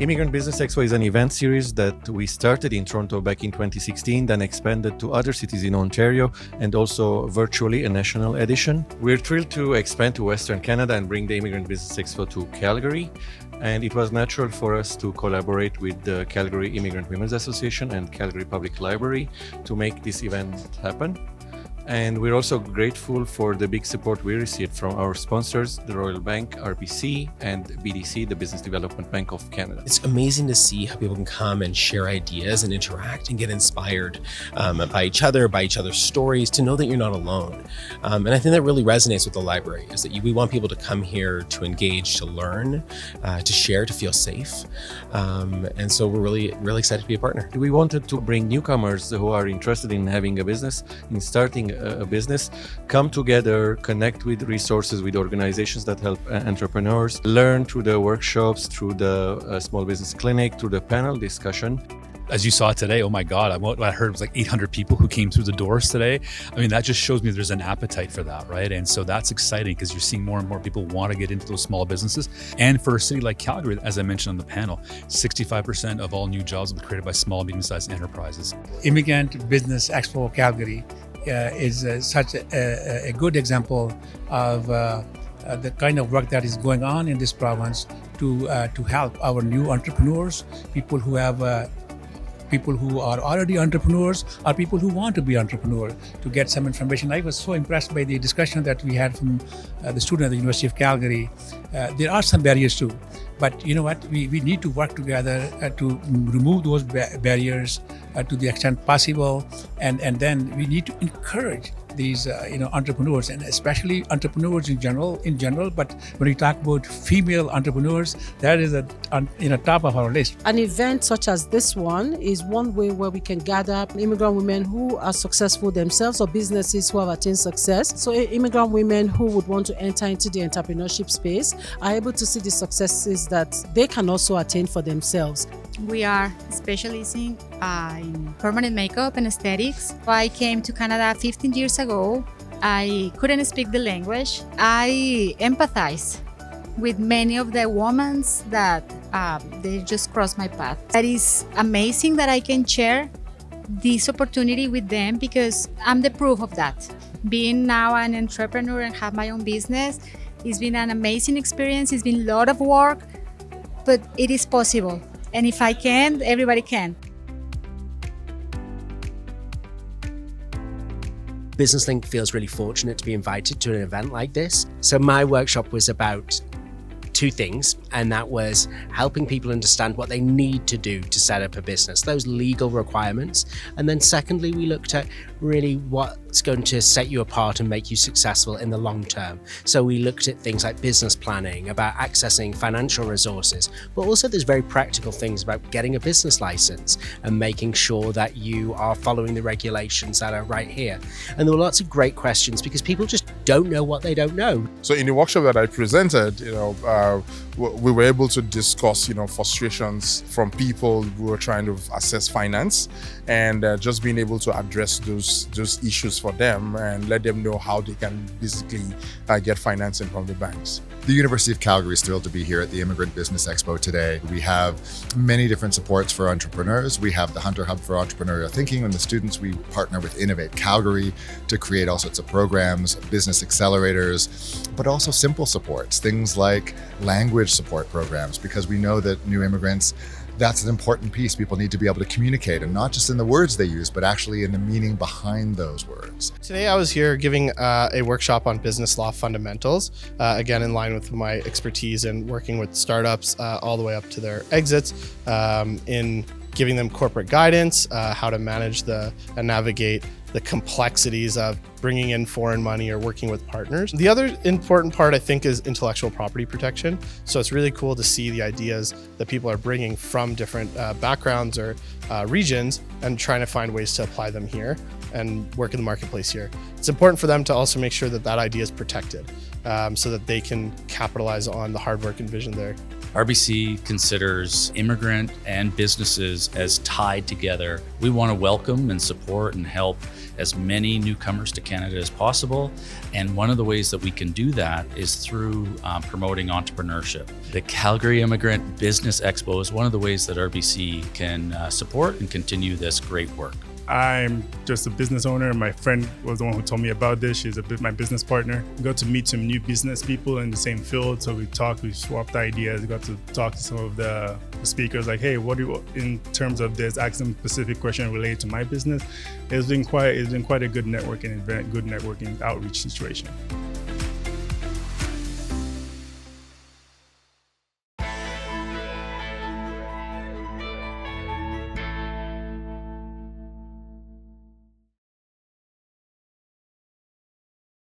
Immigrant Business Expo is an event series that we started in Toronto back in 2016, then expanded to other cities in Ontario and also virtually a national edition. We're thrilled to expand to Western Canada and bring the Immigrant Business Expo to Calgary. And it was natural for us to collaborate with the Calgary Immigrant Women's Association and Calgary Public Library to make this event happen. And we're also grateful for the big support we received from our sponsors, the Royal Bank, RBC, and BDC, the Business Development Bank of Canada. It's amazing to see how people can come and share ideas and interact and get inspired by each other, by each other's stories, to know that you're not alone. And I think that really resonates with the library, is that we want people to come here to engage, to learn, to share, to feel safe. And so we're really excited to be a partner. We wanted to bring newcomers who are interested in having a business, in starting a business, come together, connect with resources, with organizations that help entrepreneurs, learn through the workshops, through the small business clinic, through the panel discussion. As you saw today, oh my God, what I heard was like 800 people who came through the doors today. I mean, that just shows me there's an appetite for that, right? And so that's exciting because you're seeing more and more people want to get into those small businesses. And for a city like Calgary, as I mentioned on the panel, 65% of all new jobs will be created by small, medium-sized enterprises. Immigrant Business Expo Calgary is such a good example of the kind of work that is going on in this province to help our new entrepreneurs, people who are already entrepreneurs, or people who want to be entrepreneurs, to get some information. I was so impressed by the discussion that we had from the student at the University of Calgary. There are some barriers too, but you know what? We need to work together to remove those barriers to the extent possible, and then we need to encourage these entrepreneurs, and especially entrepreneurs in general. But when we talk about female entrepreneurs, that is top of our list. An event such as this one is one way where we can gather immigrant women who are successful themselves, or businesses who have attained success. So immigrant women who would want to enter into the entrepreneurship space are able to see the successes that they can also attain for themselves. We are specializing in permanent makeup and aesthetics. I came to Canada 15 years ago. I couldn't speak the language. I empathize with many of the women that they just crossed my path. That is amazing that I can share this opportunity with them, because I'm the proof of that. Being now an entrepreneur and have my own business, it's been an amazing experience. It's been a lot of work, but it is possible. And if I can, everybody can. BusinessLink feels really fortunate to be invited to an event like this. So my workshop was about two things, and that was helping people understand what they need to do to set up a business, those legal requirements. And then secondly, we looked at really what's going to set you apart and make you successful in the long term. So we looked at things like business planning, about accessing financial resources, but also there's very practical things about getting a business license and making sure that you are following the regulations that are right here. And there were lots of great questions because people just don't know what they don't know. So in the workshop that I presented, we were able to discuss, frustrations from people who were trying to assess finance, and just being able to address those issues for them and let them know how they can basically get financing from the banks. The University of Calgary is thrilled to be here at the Immigrant Business Expo today. We have many different supports for entrepreneurs. We have the Hunter Hub for Entrepreneurial Thinking, and the students, we partner with Innovate Calgary to create all sorts of programs, business accelerators, but also simple supports, things like language support programs, because we know that new immigrants, that's an important piece. People need to be able to communicate, and not just in the words they use, but actually in the meaning behind those words. Today I was here giving a workshop on business law fundamentals, again in line with my expertise in working with startups all the way up to their exits, in giving them corporate guidance, how to manage and navigate the complexities of bringing in foreign money or working with partners. The other important part, I think, is intellectual property protection. So it's really cool to see the ideas that people are bringing from different backgrounds or regions and trying to find ways to apply them here and work in the marketplace here. It's important for them to also make sure that that idea is protected, so that they can capitalize on the hard work and vision there. RBC considers immigrant and businesses as tied together. We want to welcome and support and help as many newcomers to Canada as possible. And one of the ways that we can do that is through promoting entrepreneurship. The Calgary Immigrant Business Expo is one of the ways that RBC can support and continue this great work. I'm just a business owner. My friend was the one who told me about this. She's my business partner. We got to meet some new business people in the same field. So we talked, we swapped ideas. We got to talk to some of the speakers like, hey, what do you, in terms of this, ask them specific question related to my business. It's been quite a good networking event, good networking outreach situation.